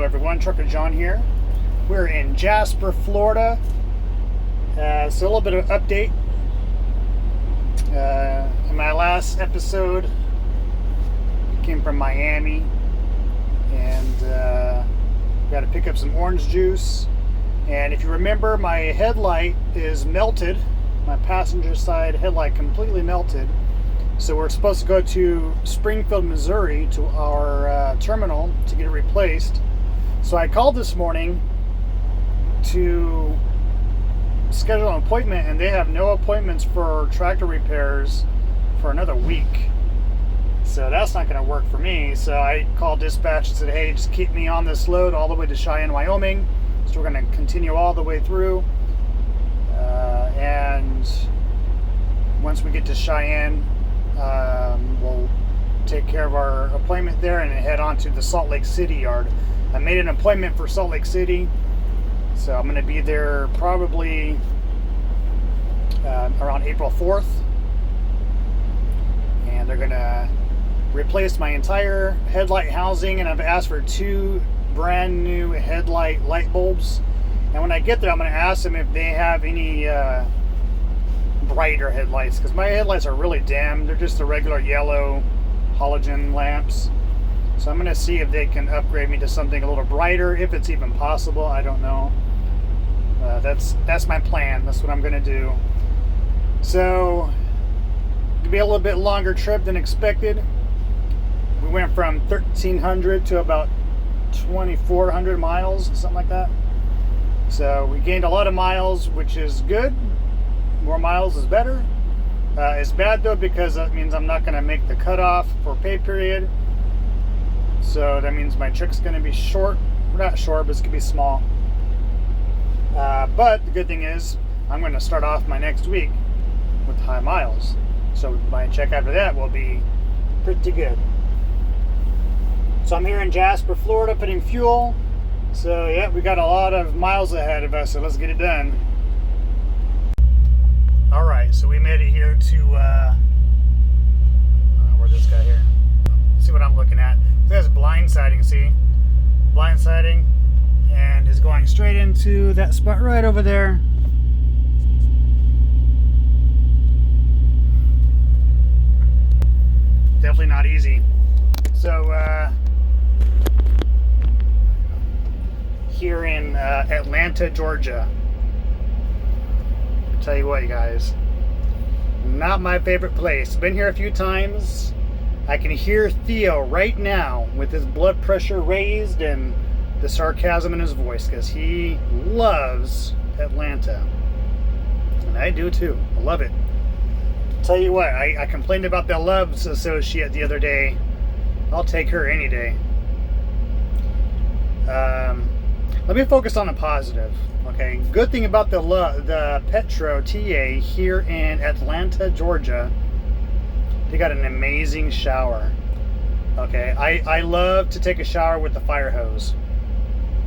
everyone, Trucker John here. We're in Jasper, Florida. So a little bit of update. In my last episode, came from Miami, and got to pick up some orange juice. And if you remember, my headlight is melted. My passenger side headlight completely melted. So we're supposed to go to Springfield, Missouri, to our terminal to get it replaced. So I called this morning to schedule an appointment, and they have no appointments for tractor repairs for another week. So that's not going to work for me. So I called dispatch and said, hey, just keep me on this load all the way to Cheyenne, Wyoming. So we're going to continue all the way through. And once we get to Cheyenne, we'll take care of our appointment there and head on to the Salt Lake City yard. I made an appointment for Salt Lake City, so I'm going to be there probably around April 4th, and they're going to replace my entire headlight housing, and I've asked for 2 brand new headlight light bulbs. And when I get there, I'm going to ask them if they have any brighter headlights, because my headlights are really dim. They're just the regular yellow halogen lamps. So I'm going to see if they can upgrade me to something a little brighter, if it's even possible. I don't know. That's my plan. That's what I'm going to do. So it'll be a little bit longer trip than expected. We went from 1,300 to about 2,400 miles, something like that. So we gained a lot of miles, which is good. More miles is better. It's bad though, because that means I'm not going to make the cutoff for pay period. So that means my check's going to be short. Not short, but it's going to be small. But the good thing is, I'm going to start off my next week with high miles. So my check after that will be pretty good. So I'm here in Jasper, Florida, putting fuel. So yeah, we got a lot of miles ahead of us, so let's get it done. Alright, so we made it here to, where's this guy here? Let's see what I'm looking at. That's blindsiding, see? Blindsiding, and is going straight into that spot right over there. Definitely not easy. So, here in Atlanta, Georgia. Tell you what, you guys, not my favorite place. Been here a few times. I can hear Theo right now with his blood pressure raised and the sarcasm in his voice, because he loves Atlanta, and I do too. I love it. Tell you what, I complained about the Loves associate the other day. I'll take her any day. Let me focus on the positive. Okay, good thing about the Petro TA here in Atlanta, Georgia, they got an amazing shower. Okay, I love to take a shower with the fire hose.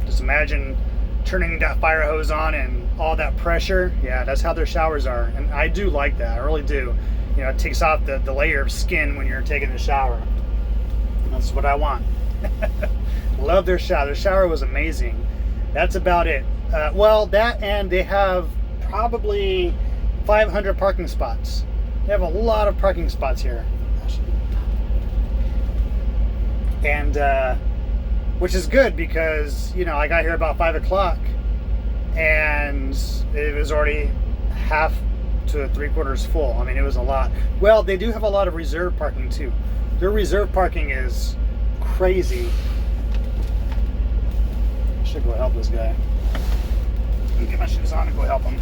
Just imagine turning that fire hose on and all that pressure. Yeah, that's how their showers are, and I do like that. I really do. You know, it takes off the layer of skin when you're taking the shower. That's what I want. Love their shower. Their shower was amazing. That's about it. Well, that, and they have probably 500 parking spots. They have a lot of parking spots here. And, which is good, because, you know, I got here about 5 o'clock and it was already half to 3/4 full. I mean, it was a lot. Well, they do have a lot of reserve parking too. Their reserve parking is crazy. I should go help this guy. Get my shoes on and go help him.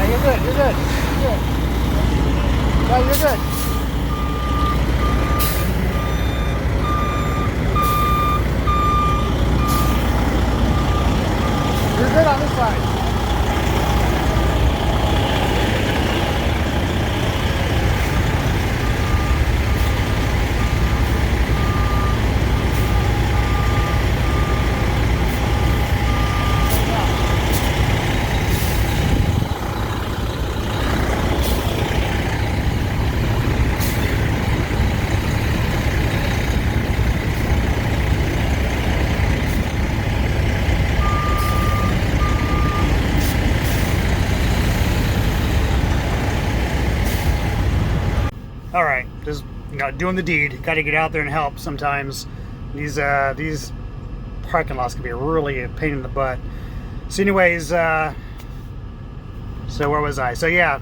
You're good. You're good. No, you're good. You're good on this side. All right, just doing the deed. Got to get out there and help sometimes. These parking lots can be really a pain in the butt. So anyways, so where was I? So yeah,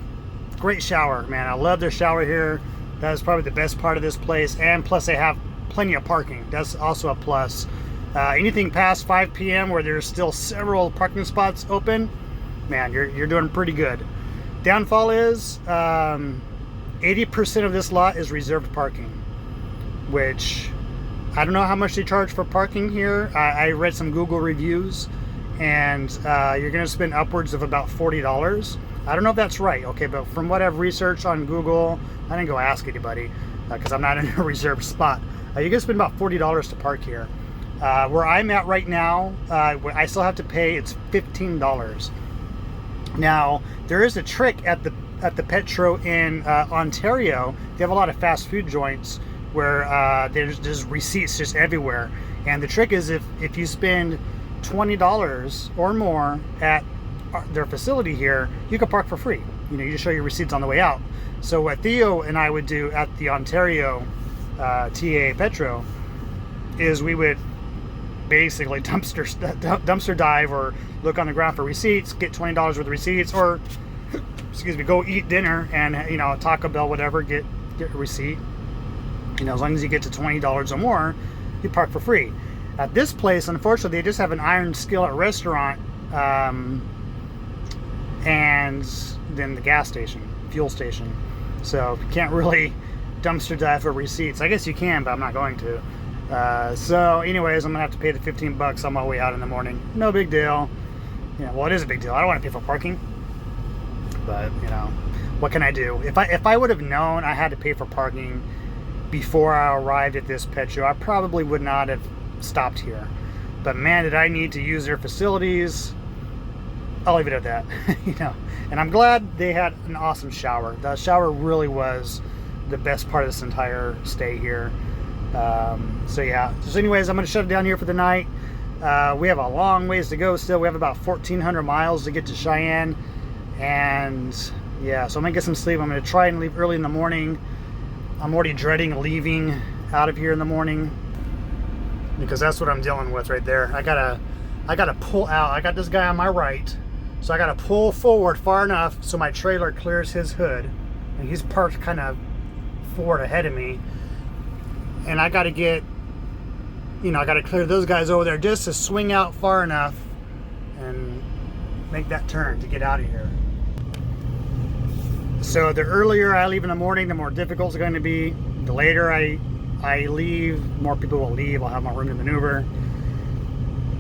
great shower, man. I love their shower here. That is probably the best part of this place. And plus they have plenty of parking. That's also a plus. Anything past 5 p.m. where there's still several parking spots open, man, you're doing pretty good. Downfall is 80% of this lot is reserved parking, which I don't know how much they charge for parking here. I read some Google reviews, and you're going to spend upwards of about $40. I don't know if that's right, okay, but from what I've researched on Google, I didn't go ask anybody because I'm not in a reserved spot. You're going to spend about $40 to park here. Where I'm at right now, I still have to pay, it's $15. Now, there is a trick at the Petro in Ontario. They have a lot of fast food joints where there's receipts just everywhere. And the trick is if you spend $20 or more at their facility here, you can park for free. You just show your receipts on the way out. So what Theo and I would do at the Ontario TA Petro is we would basically dumpster dive or look on the ground for receipts, get $20 worth of receipts, or excuse me, go eat dinner and Taco Bell, whatever, get a receipt. As long as you get to $20 or more, you park for free. At this place, unfortunately, they just have an iron skillet restaurant, and then the gas station, fuel station. So you can't really dumpster dive for receipts. I guess you can, but I'm not going to. So anyways, I'm gonna have to pay the $15 on my way out in the morning. No big deal. Well, it is a big deal. I don't want to pay for parking, but what can I do? If I would have known I had to pay for parking before I arrived at this Petro, I probably would not have stopped here. But man, did I need to use their facilities. I'll leave it at that. And I'm glad they had an awesome shower. The shower really was the best part of this entire stay here. So yeah, so anyways, I'm going to shut it down here for the night. We have a long ways to go still. We have about 1,400 miles to get to Cheyenne. And yeah, so I'm going to get some sleep. I'm going to try and leave early in the morning. I'm already dreading leaving out of here in the morning, because that's what I'm dealing with right there. I gotta pull out. I got this guy on my right, so I gotta pull forward far enough so my trailer clears his hood, and he's parked kind of forward ahead of me. And I gotta get, I gotta clear those guys over there just to swing out far enough and make that turn to get out of here. So the earlier I leave in the morning, the more difficult it's going to be. The later I leave, more people will leave. I'll have more room to maneuver.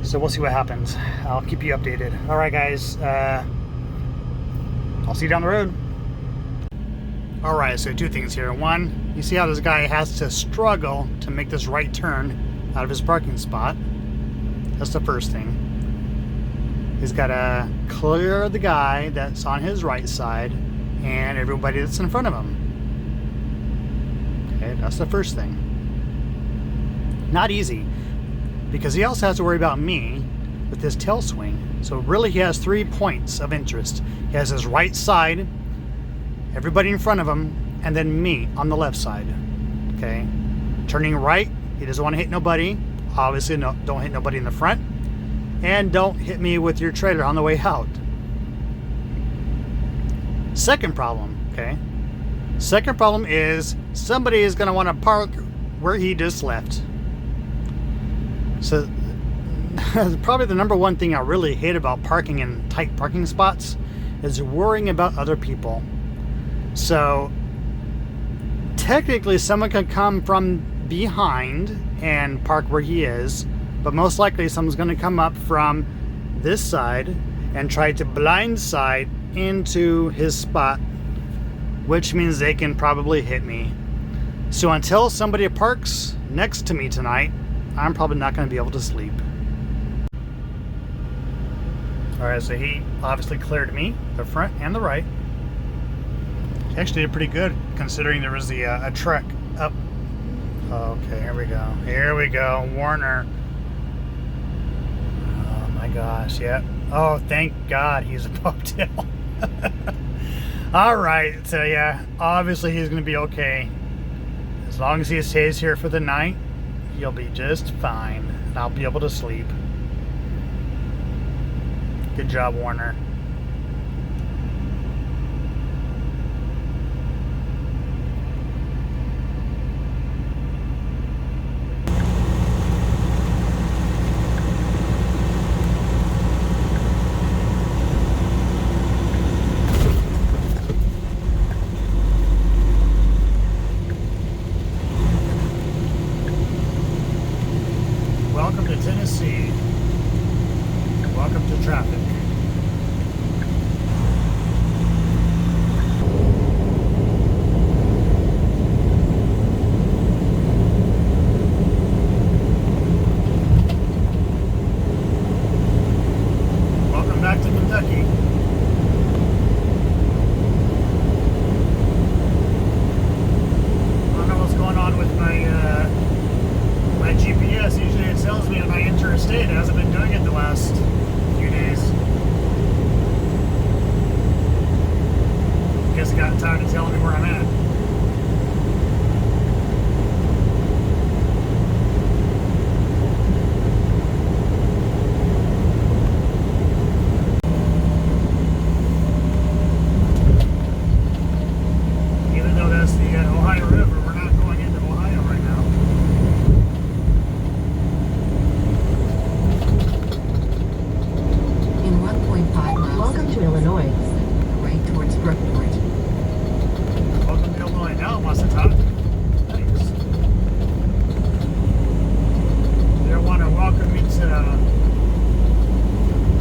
So we'll see what happens. I'll keep you updated. All right, guys. I'll see you down the road. All right, so two things here. One, you see how this guy has to struggle to make this right turn out of his parking spot. That's the first thing. He's got to clear the guy that's on his right side and everybody that's in front of him. Okay, that's the first thing. Not easy, because he also has to worry about me with this tail swing. So really he has 3 points of interest. He has his right side, everybody in front of him, and then me on the left side. Okay, turning right, he doesn't want to hit nobody. Obviously, no, don't hit nobody in the front, and don't hit me with your trailer on the way out. Second problem, okay? Second problem is somebody is going to want to park where he just left. So probably the number one thing I really hate about parking in tight parking spots is worrying about other people. So technically someone could come from behind and park where he is, but most likely someone's going to come up from this side and try to blindside into his spot, which means they can probably hit me. So until somebody parks next to me tonight, I'm probably not going to be able to sleep. Alright, so he obviously cleared me, the front and the right. He actually did pretty good considering there was a truck up. Okay, here we go. Here we go. Warner. Oh my gosh, yep. Oh, thank God he's a bobtail. Alright, so yeah, obviously he's going to be okay. As long as he stays here for the night, he'll be just fine. And I'll be able to sleep. Good job, Warner. Welcome to Tennessee. Welcome to traffic. Welcome back to Kentucky. I don't know what's going on with my my GPS. Usually it tells me if I enter a state. It hasn't been doing it the last few days. Guess it got tired of telling me where I'm at. Even though that's the Ohio River, we're not going into Ohio right now. In 1.5 miles. Welcome to Illinois. Right towards Brookport. Welcome to Illinois. Now it wants to talk. Thanks. They don't want to welcome me to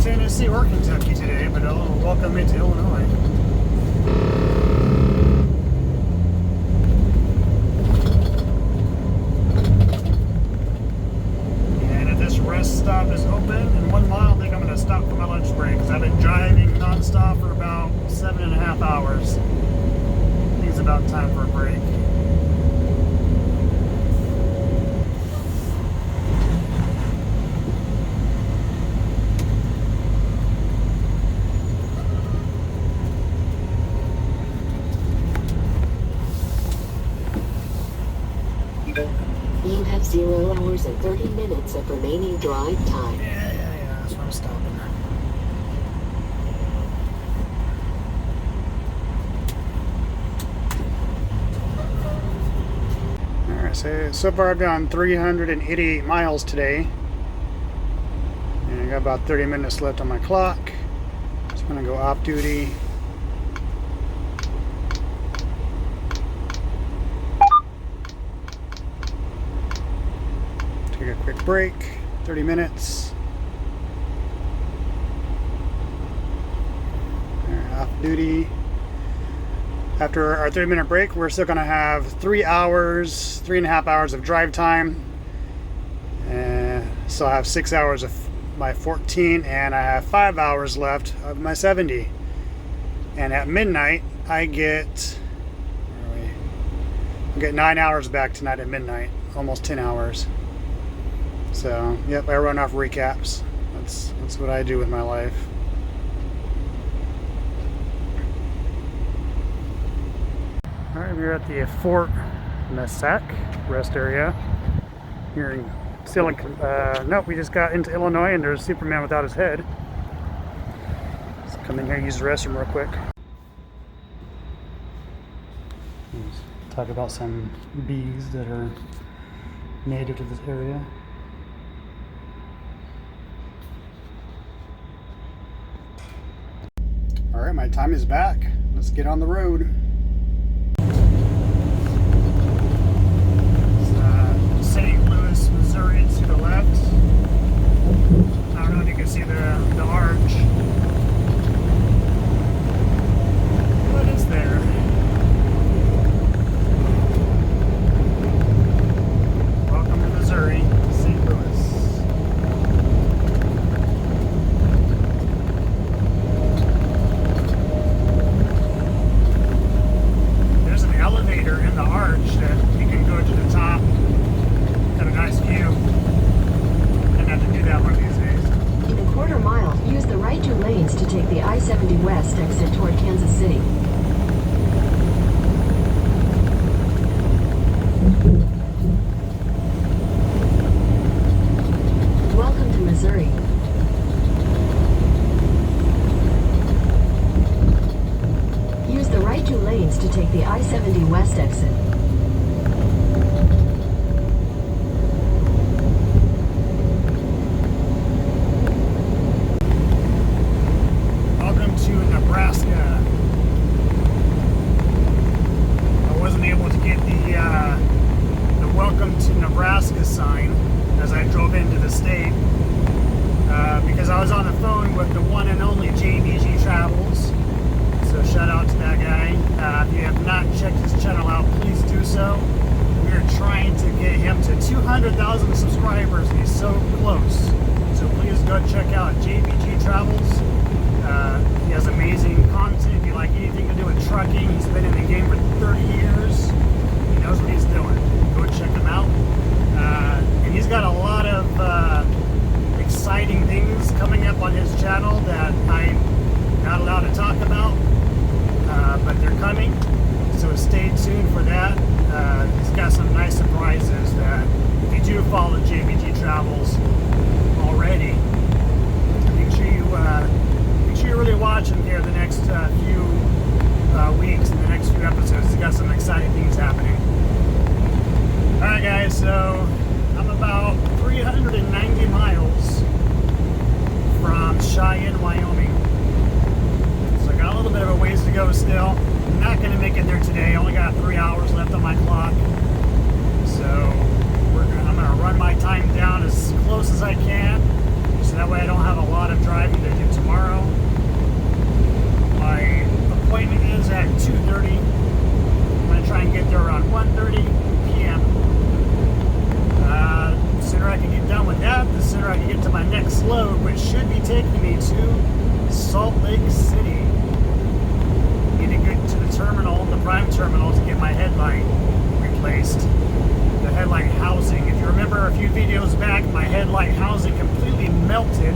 Tennessee or Kentucky today, but they'll welcome me to Illinois. And if this rest stop is open in 1 mile, I think I'm going to stop for my lunch break because I've been driving nonstop for about 7.5 hours. I think it's about time for a break. You have 0 hours and 30 minutes of remaining drive time. Yeah, that's why I'm stopping. Alright, so far I've done 388 miles today. And I got about 30 minutes left on my clock. Just gonna go off duty. Take a quick break, 30 minutes. Off duty. After our 30-minute break, we're still going to have 3.5 hours of drive time. So I have 6 hours of my 14, and I have 5 hours left of my 70. And at midnight, I get 9 hours back tonight at midnight, almost 10 hours. So, yep, I run off recaps. That's what I do with my life. Alright, we're at the Fort Massac rest area here in nope, we just got into Illinois and there's Superman without his head. Let's come in here and use the restroom real quick. Let's talk about some bees that are native to this area. Alright, my time is back. Let's get on the road. Missouri to the left. I don't know if you can see the arch. What is there? Welcome to Missouri, St. Louis. There's an elevator in the arch that you can go to the top. Got a nice view. I'm gonna have to do that one of these days. In a quarter mile, use the right 2 lanes to take the I-70 West exit toward Kansas City. Welcome to Missouri. Use the right 2 lanes to take the I-70 West exit. Welcome to Nebraska. I wasn't able to get the welcome to Nebraska sign as I drove into the state because I was on the phone with the one and only JBG Travels. So shout out to that guy. If you have not checked his channel out, please do so. We are trying to get him to 200,000 subscribers and he's so close. So please go check out JBG Travels. He has amazing content. If you like anything to do with trucking, he's been in the game for 30 years. He knows what he's doing. Go check him out. And he's got a lot of exciting things coming up on his channel that I'm not allowed to talk about, but they're coming. So stay tuned for that. He's got some nice surprises that if you do follow JBG Travels already, make sure you really watch him here the next few weeks and the next few episodes. He's got some exciting things happening. Alright guys, so I'm about 390 miles from Cheyenne, Wyoming. So I got a little bit of a ways to go still. I'm not going to make it there today. I only got 3 hours left on my clock. So I'm going to run my time down as close as I can. So that way I don't have a lot of driving to do tomorrow. My appointment is at 2:30. I'm going to try and get there around 1:30 p.m. The sooner I can get done with that, the sooner I can get to my next load, which should be taking me to Salt Lake City. Need to get to the terminal, the prime terminal, to get my headlight replaced. The headlight housing. If you remember a few videos back, my headlight housing completely melted.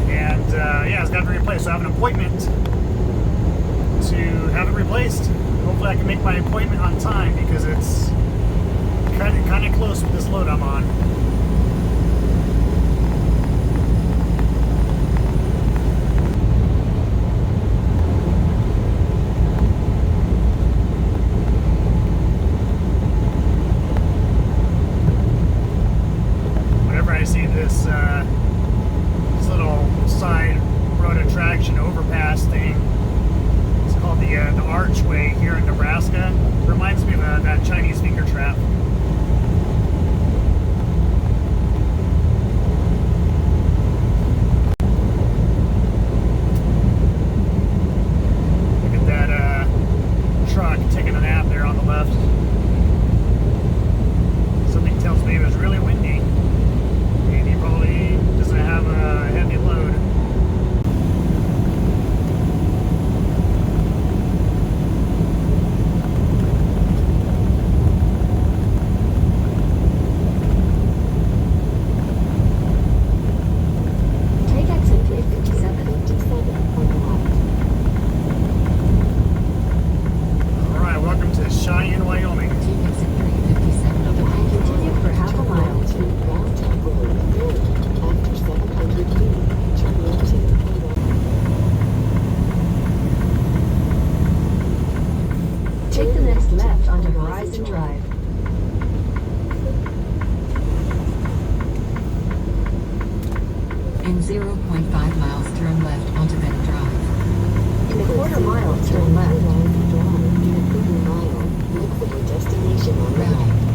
And yeah, it's got to be replaced. So I have an appointment to have it replaced. Hopefully I can make my appointment on time because it's kind of close with this load I'm on. Whenever I see this little side road attraction overpass thing, it's called the Archway here in Nebraska. It reminds me of that Chinese finger trap. Look at that truck taking a nap there on the left. Something tells me it was really windy. And he probably doesn't have a heavy load. Take exit 357. On the left. Alright, welcome to Cheyenne, Wyoming. Take exit 357 on the right. Continue for half a mile. After 700 feet, turn left to take the next left onto Horizon Drive. In 0.5 miles, turn left onto Bennett Drive. In a quarter mile, turn left. In a quarter mile, look for your destination on the right.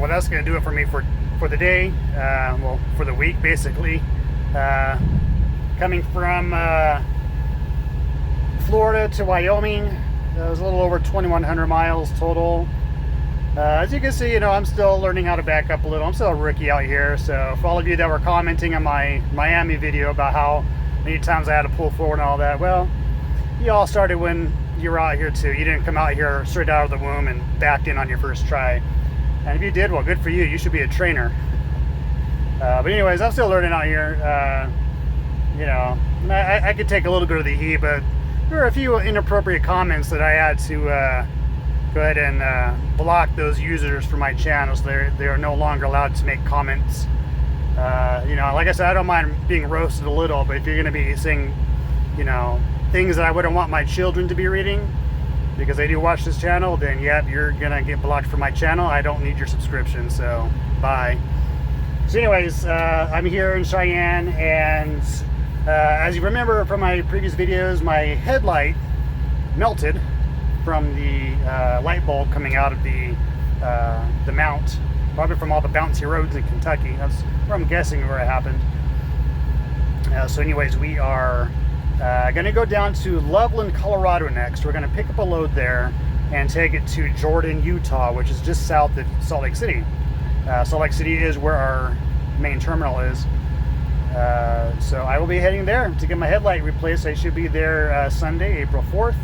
well, that's going to do it for me for the day. Well, for the week, basically. Coming from Florida to Wyoming, it was a little over 2,100 miles total. As you can see, you know, I'm still learning how to back up a little. I'm still a rookie out here. So for all of you that were commenting on my Miami video about how many times I had to pull forward and all that, well, you all started when you were out here too. You didn't come out here straight out of the womb and backed in on your first try. And if you did, well, good for you. You should be a trainer. But anyways, I'm still learning out here. You know, I could take a little bit of the heat, but there were a few inappropriate comments that I had to go ahead and block those users from my channel, so they are no longer allowed to make comments. You know, like I said, I don't mind being roasted a little, but if you're going to be saying, you know, things that I wouldn't want my children to be reading, because they do watch this channel, then yep, you're going to get blocked from my channel. I don't need your subscription, so bye. So anyways, I'm here in Cheyenne, and as you remember from my previous videos, my headlight melted from the light bulb coming out of the mount, probably from all the bouncy roads in Kentucky. That's where I'm guessing where it happened. So anyways, we are going to go down to Loveland, Colorado next. We're going to pick up a load there and take it to Jordan, Utah, which is just south of Salt Lake City. Salt Lake City is where our main terminal is. So I will be heading there to get my headlight replaced. I should be there Sunday, April 4th.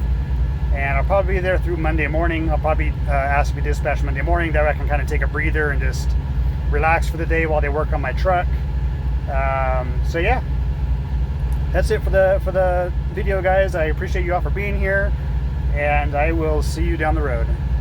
And I'll probably be there through Monday morning. I'll probably ask to be dispatched Monday morning. That way I can kind of take a breather and just relax for the day while they work on my truck. So yeah, that's it for the video, guys. I appreciate you all for being here, and I will see you down the road.